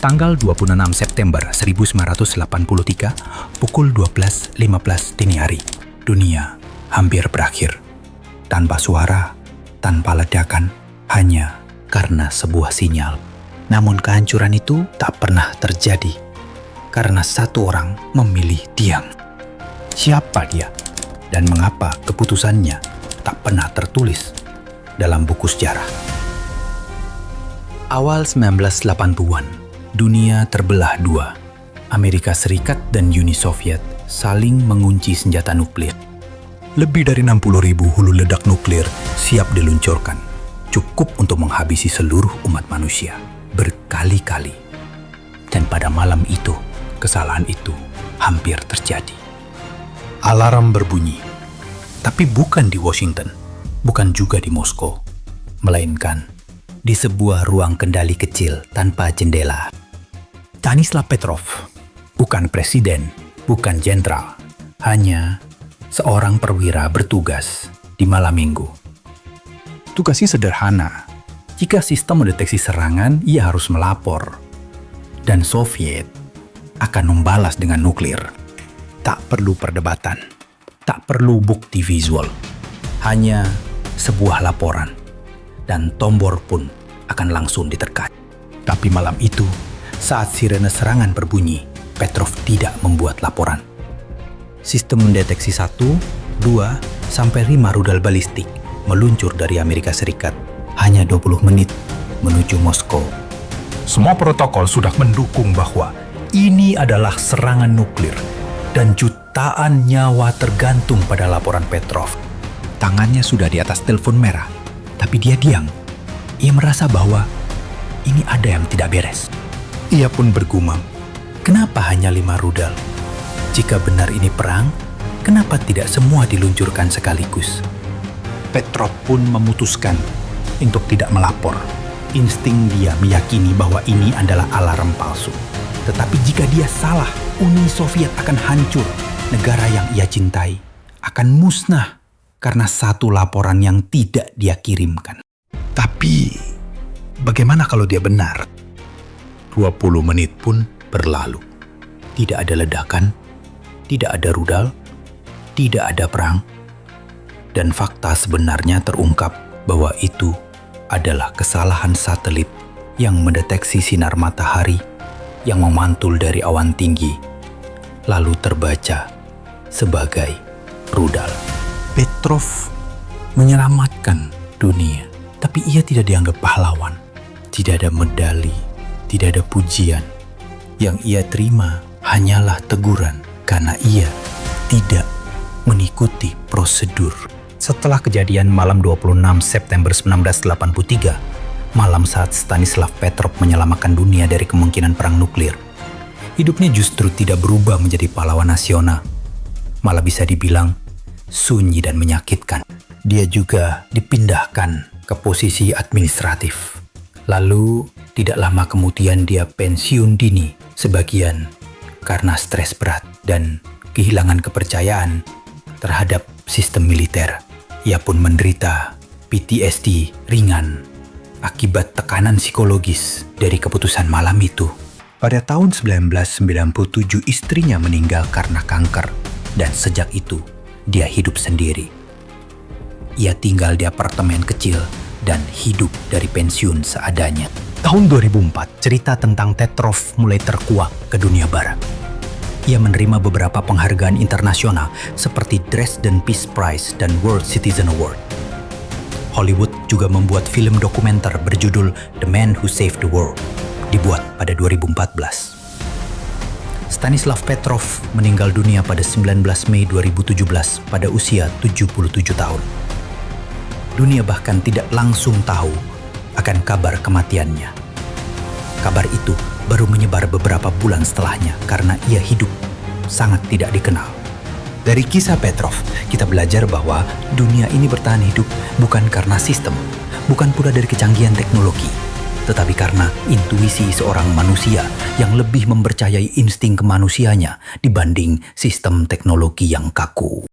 Tanggal 26 September 1983, pukul 12.15 dini hari, dunia hampir berakhir. Tanpa suara, tanpa ledakan, hanya karena sebuah sinyal. Namun kehancuran itu tak pernah terjadi, karena satu orang memilih diam. Siapa dia? Dan mengapa keputusannya tak pernah tertulis dalam buku sejarah? Awal 1980-an, dunia terbelah dua. Amerika Serikat dan Uni Soviet saling mengunci senjata nuklir. Lebih dari 60.000 hulu ledak nuklir siap diluncurkan, cukup untuk menghabisi seluruh umat manusia berkali-kali. Dan pada malam itu, kesalahan itu hampir terjadi. Alarm berbunyi, tapi bukan di Washington, bukan juga di Moskow, melainkan di sebuah ruang kendali kecil tanpa jendela. Stanislav Petrov, bukan presiden, bukan jenderal, hanya seorang perwira bertugas di malam minggu. Tugasnya sederhana. Jika sistem mendeteksi serangan, ia harus melapor. Dan Soviet akan membalas dengan nuklir. Tak perlu perdebatan, tak perlu bukti visual. Hanya sebuah laporan. Dan tombol pun akan langsung ditekan. Tapi malam itu, saat sirene serangan berbunyi, Petrov tidak membuat laporan. Sistem mendeteksi 1, 2, sampai 5 rudal balistik meluncur dari Amerika Serikat hanya 20 menit menuju Moskow. Semua protokol sudah mendukung bahwa ini adalah serangan nuklir dan jutaan nyawa tergantung pada laporan Petrov. Tangannya sudah di atas telepon merah, tapi dia diam. Ia merasa bahwa ini ada yang tidak beres. Ia pun bergumam, kenapa hanya 5 rudal? Jika benar ini perang, kenapa tidak semua diluncurkan sekaligus? Petrov pun memutuskan untuk tidak melapor. Insting dia meyakini bahwa ini adalah alarm palsu. Tetapi jika dia salah, Uni Soviet akan hancur. Negara yang ia cintai akan musnah karena satu laporan yang tidak dia kirimkan. Tapi, bagaimana kalau dia benar? 20 menit pun berlalu. Tidak ada ledakan, tidak ada rudal, tidak ada perang. Dan fakta sebenarnya terungkap bahwa itu adalah kesalahan satelit yang mendeteksi sinar matahari yang memantul dari awan tinggi, lalu terbaca sebagai rudal. Petrov menyelamatkan dunia, tapi ia tidak dianggap pahlawan. Tidak ada medali, tidak ada pujian. Yang ia terima hanyalah teguran karena ia tidak mengikuti prosedur. Setelah kejadian malam 26 September 1983, malam saat Stanislav Petrov menyelamatkan dunia dari kemungkinan perang nuklir, hidupnya justru tidak berubah menjadi pahlawan nasional. Malah bisa dibilang sunyi dan menyakitkan. Dia juga dipindahkan ke posisi administratif. Lalu, tidak lama kemudian dia pensiun dini, sebagian karena stres berat dan kehilangan kepercayaan terhadap sistem militer. Ia pun menderita PTSD ringan akibat tekanan psikologis dari keputusan malam itu. Pada tahun 1997 istrinya meninggal karena kanker dan sejak itu dia hidup sendiri. Ia tinggal di apartemen kecil dan hidup dari pensiun seadanya. Tahun 2004, cerita tentang Petrov mulai terkuak ke dunia barat. Ia menerima beberapa penghargaan internasional seperti Dresden Peace Prize dan World Citizen Award. Hollywood juga membuat film dokumenter berjudul The Man Who Saved the World, dibuat pada 2014. Stanislav Petrov meninggal dunia pada 19 Mei 2017 pada usia 77 tahun. Dunia bahkan tidak langsung tahu akan kabar kematiannya. Kabar itu baru menyebar beberapa bulan setelahnya karena ia hidup sangat tidak dikenal. Dari kisah Petrov, kita belajar bahwa dunia ini bertahan hidup bukan karena sistem, bukan pula dari kecanggihan teknologi, tetapi karena intuisi seorang manusia yang lebih mempercayai insting kemanusiaannya dibanding sistem teknologi yang kaku.